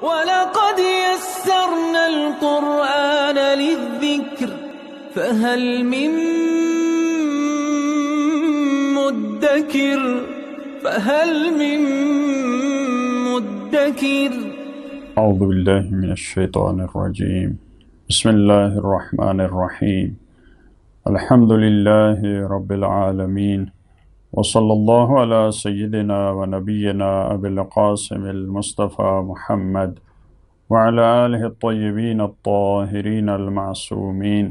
وَلَقَدْ يَسَّرْنَا الْقُرْآنَ لِلذِّكْرِ فَهَلْ مِن مُدَّكِرٍ اعوذ باللہ من الشیطان الرجیم بسم اللہ الرحمن الرحیم الحمد للہ رب العالمین وصلی اللہ علی سیدنا و نبینا ابی القاسم المصطفى محمد وعلى آلہ الطیبین الطاہرین المعصومین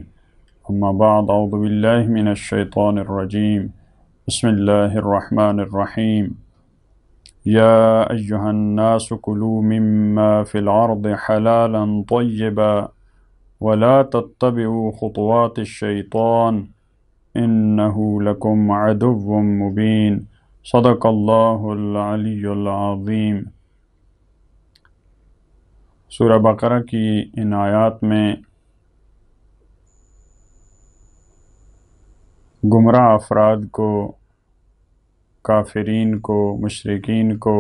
اما بعد اعوذ باللہ من الشیطان الرجیم بسم اللہ الرحمن الرحیم یا ایہا الناس کلوا مما فی الارض حلالا طیبا ولا تتبعوا خطوات الشیطان انہ لکم عدو مبین صدق اللہ العلی العظیم۔ سورہ بقرہ کی ان آیات میں گمراہ افراد کو، کافرین کو، مشرکین کو،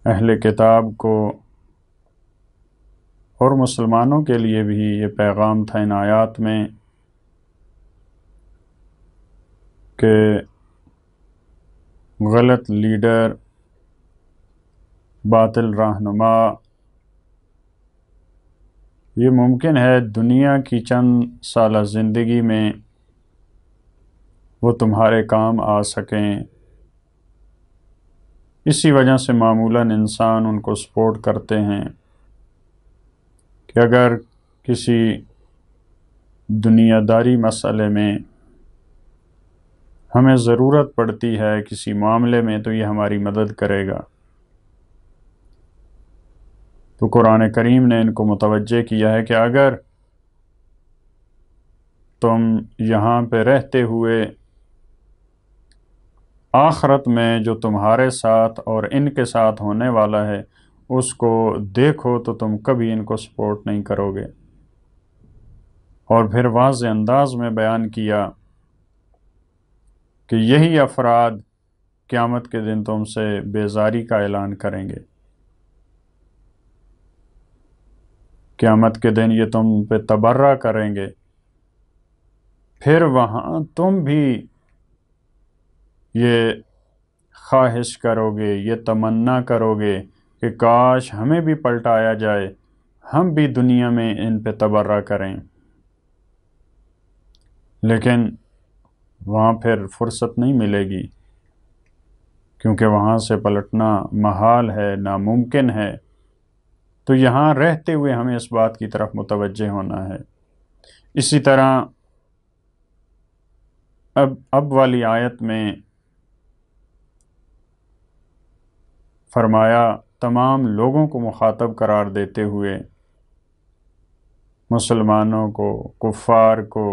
اہل کتاب کو اور مسلمانوں کے لیے بھی یہ پیغام تھا ان آیات میں کہ غلط لیڈر، باطل رہنما، یہ ممکن ہے دنیا کی چند سالہ زندگی میں وہ تمہارے کام آ سکیں، اسی وجہ سے معمولاً انسان ان کو سپورٹ کرتے ہیں کہ اگر کسی دنیا داری مسئلے میں ہمیں ضرورت پڑتی ہے کسی معاملے میں تو یہ ہماری مدد کرے گا۔ تو قرآن کریم نے ان کو متوجہ کیا ہے کہ اگر تم یہاں پہ رہتے ہوئے آخرت میں جو تمہارے ساتھ اور ان کے ساتھ ہونے والا ہے اس کو دیکھو تو تم کبھی ان کو سپورٹ نہیں کرو گے، اور پھر واضح انداز میں بیان کیا کہ یہی افراد قیامت کے دن تم سے بیزاری کا اعلان کریں گے۔ قیامت کے دن یہ تم پہ تبرہ کریں گے، پھر وہاں تم بھی یہ خواہش کرو گے، یہ تمنا کرو گے کہ کاش ہمیں بھی پلٹایا جائے، ہم بھی دنیا میں ان پہ تبرہ کریں، لیکن وہاں پھر فرصت نہیں ملے گی کیونکہ وہاں سے پلٹنا محال ہے، ناممکن ہے۔ تو یہاں رہتے ہوئے ہمیں اس بات کی طرف متوجہ ہونا ہے۔ اسی طرح اب والی آیت میں فرمایا تمام لوگوں کو مخاطب قرار دیتے ہوئے، مسلمانوں کو، کفار کو،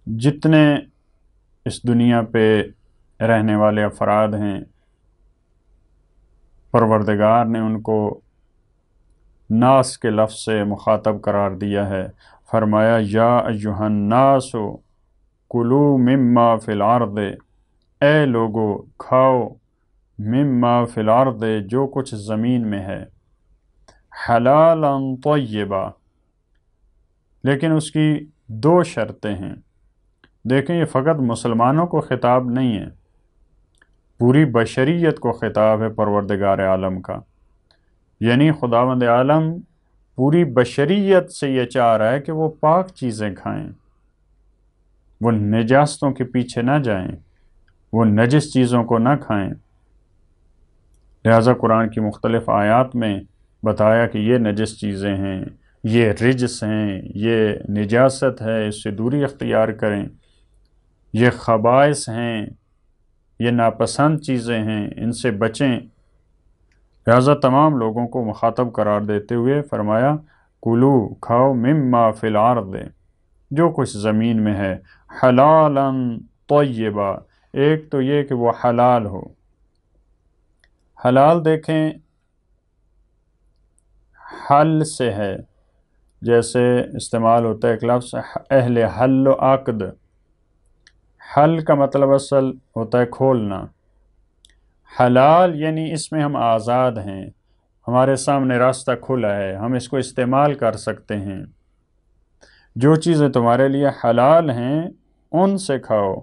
جتنے اس دنیا پہ رہنے والے افراد ہیں، پروردگار نے ان کو ناس کے لفظ سے مخاطب قرار دیا ہے۔ فرمایا یا ایہا الناس کلوا مما فی الارض، اے لوگو کھاؤ مما فی الارض جو کچھ زمین میں ہے، حلالا طیبا، لیکن اس کی دو شرطیں ہیں۔ دیکھیں یہ فقط مسلمانوں کو خطاب نہیں ہے، پوری بشریت کو خطاب ہے پروردگار عالم کا، یعنی خداوند عالم پوری بشریت سے یہ چاہ رہا ہے کہ وہ پاک چیزیں کھائیں، وہ نجاستوں کے پیچھے نہ جائیں، وہ نجس چیزوں کو نہ کھائیں۔ لہذا قرآن کی مختلف آیات میں بتایا کہ یہ نجس چیزیں ہیں، یہ رجس ہیں، یہ نجاست ہے، اس سے دوری اختیار کریں، یہ خبائث ہیں، یہ ناپسند چیزیں ہیں، ان سے بچیں۔ لہذا تمام لوگوں کو مخاطب قرار دیتے ہوئے فرمایا کلو کھاؤ مما فی الارض جو کچھ زمین میں ہے، حلالا طیبا، ایک تو یہ کہ وہ حلال ہو۔ حلال دیکھیں حل سے ہے، جیسے استعمال ہوتا ہے ایک لفظ اہل حل و عقد۔ حل کا مطلب اصل ہوتا ہے کھولنا، حلال یعنی اس میں ہم آزاد ہیں، ہمارے سامنے راستہ کھلا ہے، ہم اس کو استعمال کر سکتے ہیں۔ جو چیزیں تمہارے لیے حلال ہیں ان سے کھاؤ۔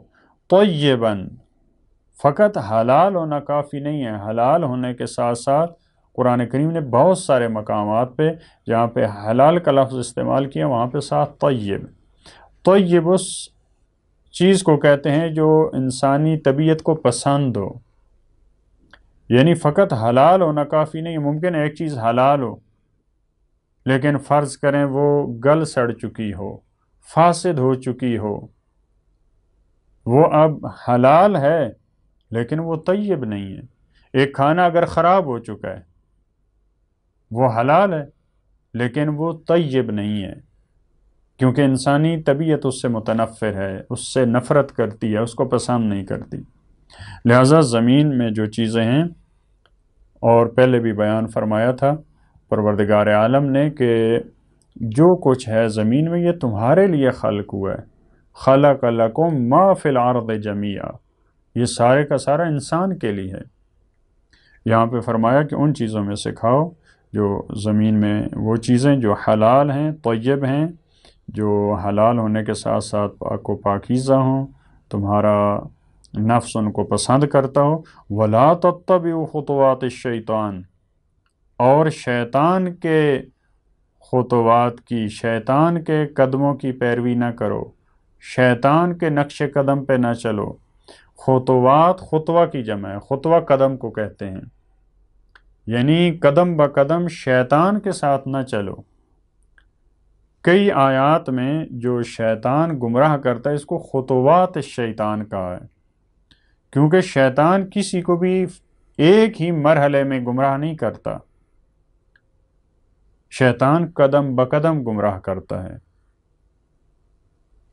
طیباً، فقط حلال ہونا کافی نہیں ہے، حلال ہونے کے ساتھ ساتھ قرآن کریم نے بہت سارے مقامات پہ جہاں پہ حلال کا لفظ استعمال کیا وہاں پہ ساتھ طیب۔ طیب اس چیز کو کہتے ہیں جو انسانی طبیعت کو پسند ہو، یعنی فقط حلال ہونا کافی نہیں، ممکن ہے ایک چیز حلال ہو لیکن فرض کریں وہ گل سڑ چکی ہو، فاسد ہو چکی ہو، وہ اب حلال ہے لیکن وہ طیب نہیں ہے۔ ایک کھانا اگر خراب ہو چکا ہے وہ حلال ہے لیکن وہ طیب نہیں ہے، کیونکہ انسانی طبیعت اس سے متنفر ہے، اس سے نفرت کرتی ہے، اس کو پسند نہیں کرتی۔ لہٰذا زمین میں جو چیزیں ہیں، اور پہلے بھی بیان فرمایا تھا پروردگار عالم نے کہ جو کچھ ہے زمین میں یہ تمہارے لیے خلق ہوا ہے، خلق لکم ما فی الارض جمیعا، یہ سارے کا سارا انسان کے لیے ہے۔ یہاں پہ فرمایا کہ ان چیزوں میں سے کھاؤ جو زمین میں، وہ چیزیں جو حلال ہیں، طیب ہیں، جو حلال ہونے کے ساتھ ساتھ پاک و پاکیزہ ہوں، تمہارا نفس ان کو پسند کرتا ہو۔ وَلَا تَتَّبِعُوا خُطُوَاتِ الشَّيْطَانِ، اور شیطان کے خطوات کی، شیطان کے قدموں کی پیروی نہ کرو، شیطان کے نقش قدم پہ نہ چلو۔ خطوات خطوہ کی جمع ہے، خطوہ قدم کو کہتے ہیں، یعنی قدم با قدم شیطان کے ساتھ نہ چلو۔ کئی آیات میں جو شیطان گمراہ کرتا ہے اس کو خطوات الشیطان کہا ہے، کیونکہ شیطان کسی کو بھی ایک ہی مرحلے میں گمراہ نہیں کرتا، شیطان قدم بقدم گمراہ کرتا ہے۔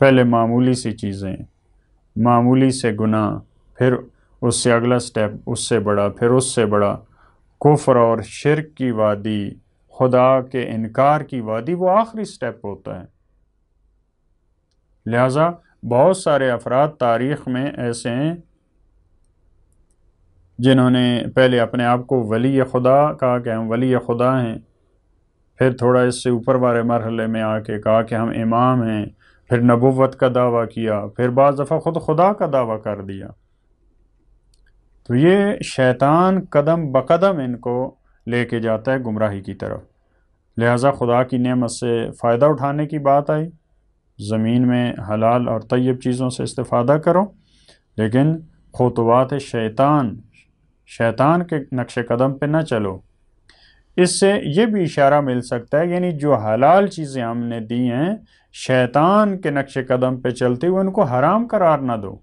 پہلے معمولی سی چیزیں، معمولی سے گناہ، پھر اس سے اگلا سٹیپ، اس سے بڑا، پھر اس سے بڑا، کفر اور شرک کی وادی، خدا کے انکار کی وادی، وہ آخری سٹیپ ہوتا ہے۔ لہٰذا بہت سارے افراد تاریخ میں ایسے ہیں جنہوں نے پہلے اپنے آپ کو ولی خدا کہا کہ ہم ولی خدا ہیں، پھر تھوڑا اس سے اوپر والے مرحلے میں آ کے کہا کہ ہم امام ہیں، پھر نبوت کا دعویٰ کیا، پھر بعض دفعہ خود خدا کا دعویٰ کر دیا۔ تو یہ شیطان قدم بقدم ان کو لے کے جاتا ہے گمراہی کی طرف۔ لہٰذا خدا کی نعمت سے فائدہ اٹھانے کی بات آئی، زمین میں حلال اور طیب چیزوں سے استفادہ کرو، لیکن خطوات شیطان کے نقش قدم پہ نہ چلو۔ اس سے یہ بھی اشارہ مل سکتا ہے، یعنی جو حلال چیزیں ہم نے دی ہیں شیطان کے نقش قدم پہ چلتے ہوئے ان کو حرام قرار نہ دو،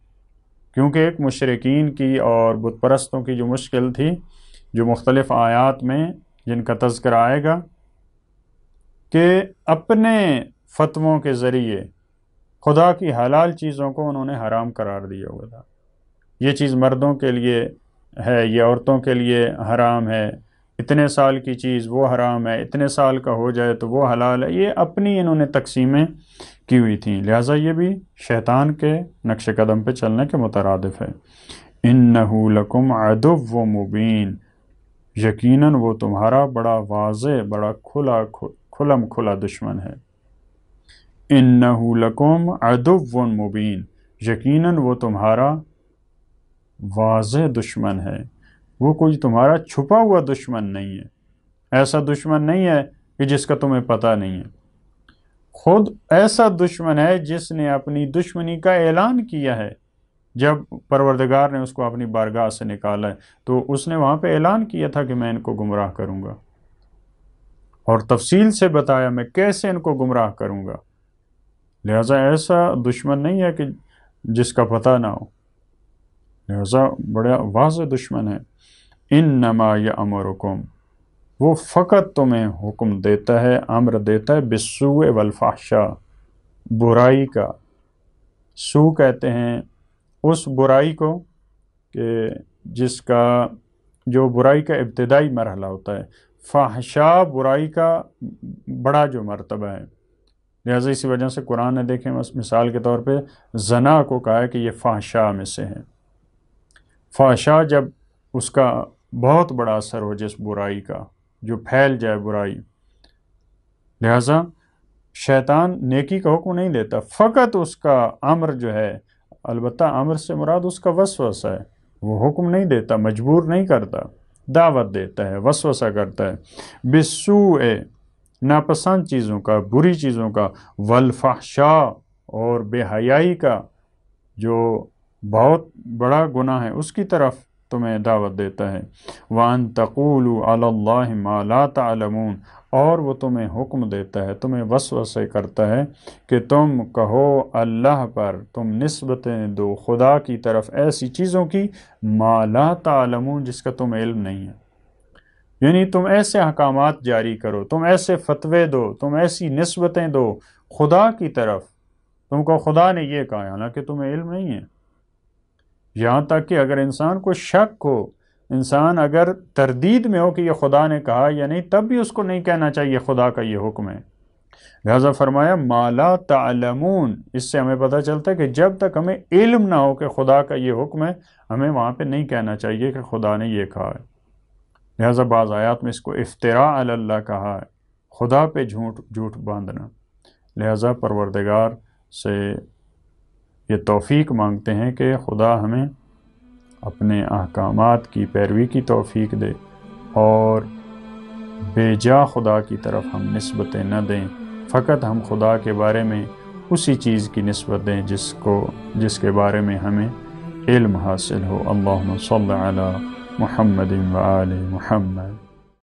کیونکہ ایک مشرکین کی اور بت پرستوں کی جو مشکل تھی، جو مختلف آیات میں جن کا تذکرہ آئے گا، کہ اپنے فتووں کے ذریعے خدا کی حلال چیزوں کو انہوں نے حرام قرار دیا ہوا تھا۔ یہ چیز مردوں کے لیے ہے، یہ عورتوں کے لیے حرام ہے، اتنے سال کی چیز وہ حرام ہے، اتنے سال کا ہو جائے تو وہ حلال ہے، یہ اپنی انہوں نے تقسیمیں کی ہوئی تھیں۔ لہٰذا یہ بھی شیطان کے نقش قدم پہ چلنے کے مترادف ہے۔ اِنَّهُ لَكُمْ عَدُوٌّ مُّبِينٌ، یقیناً وہ تمہارا بڑا واضح، بڑا کھلم کھلا دشمن ہے۔ اِنَّهُ لَكُمْ عَدُوٌّ مُّبِينٌ، یقیناً وہ تمہارا واضح دشمن ہے، وہ کوئی تمہارا چھپا ہوا دشمن نہیں ہے، ایسا دشمن نہیں ہے کہ جس کا تمہیں پتہ نہیں ہے، خود ایسا دشمن ہے جس نے اپنی دشمنی کا اعلان کیا ہے۔ جب پروردگار نے اس کو اپنی بارگاہ سے نکالا ہے تو اس نے وہاں پہ اعلان کیا تھا کہ میں ان کو گمراہ کروں گا، اور تفصیل سے بتایا میں کیسے ان کو گمراہ کروں گا۔ لہٰذا ایسا دشمن نہیں ہے کہ جس کا پتہ نہ ہو، لہٰذا بڑا واضح دشمن ہے۔ انما یامرکم، وہ فقط تمہیں حکم دیتا ہے، امر دیتا ہے، بالسوء والفحشاء، برائی کا۔ سو کہتے ہیں اس برائی کو کہ جس کا، جو برائی کا ابتدائی مرحلہ ہوتا ہے، فحشاء برائی کا بڑا جو مرتبہ ہے۔ لہٰذا اسی وجہ سے قرآن نے دیکھیں مثال کے طور پہ زنا کو کہا ہے کہ یہ فحشاء میں سے ہے۔ فحشاء جب اس کا بہت بڑا اثر ہو جس برائی کا، جو پھیل جائے برائی۔ لہٰذا شیطان نیکی کا حکم نہیں دیتا، فقط اس کا امر جو ہے، البتہ امر سے مراد اس کا وسوسہ ہے، وہ حکم نہیں دیتا، مجبور نہیں کرتا، دعوت دیتا ہے، وسوسہ کرتا ہے۔ بالسوء، ناپسند چیزوں کا، بری چیزوں کا، والفحشاء، اور بے حیائی کا، جو بہت بڑا گناہ ہے، اس کی طرف تمہیں دعوت دیتا ہے۔ وَأَن تَقُولُوا عَلَى اللَّهِ مَا لَا تَعْلَمُونَ، اور وہ تمہیں حکم دیتا ہے، تمہیں وسوسے کرتا ہے کہ تم کہو اللہ پر، تم نسبتیں دو خدا کی طرف ایسی چیزوں کی ما لا تعلمون، جس کا تم علم نہیں ہے۔ یعنی تم ایسے احکامات جاری کرو، تم ایسے فتوے دو، تم ایسی نسبتیں دو خدا کی طرف، تم کو خدا نے یہ کہا، حالانکہ تمہیں علم نہیں ہے۔ یہاں تک کہ اگر انسان کو شک ہو، انسان اگر تردید میں ہو کہ یہ خدا نے کہا یا نہیں، تب بھی اس کو نہیں کہنا چاہیے خدا کا یہ حکم ہے۔ لہذا فرمایا ما لا تعلمون، اس سے ہمیں پتہ چلتا ہے کہ جب تک ہمیں علم نہ ہو کہ خدا کا یہ حکم ہے، ہمیں وہاں پہ نہیں کہنا چاہیے کہ خدا نے یہ کہا ہے۔ لہذا بعض آیات میں اس کو افتراء علی اللہ کہا ہے، خدا پہ جھوٹ باندھنا۔ لہذا پروردگار سے یہ توفیق مانگتے ہیں کہ خدا ہمیں اپنے احکامات کی پیروی کی توفیق دے، اور بے جا خدا کی طرف ہم نسبتیں نہ دیں، فقط ہم خدا کے بارے میں اسی چیز کی نسبت دیں جس کے بارے میں ہمیں علم حاصل ہو۔ اللہم صل علی محمد و آل محمد۔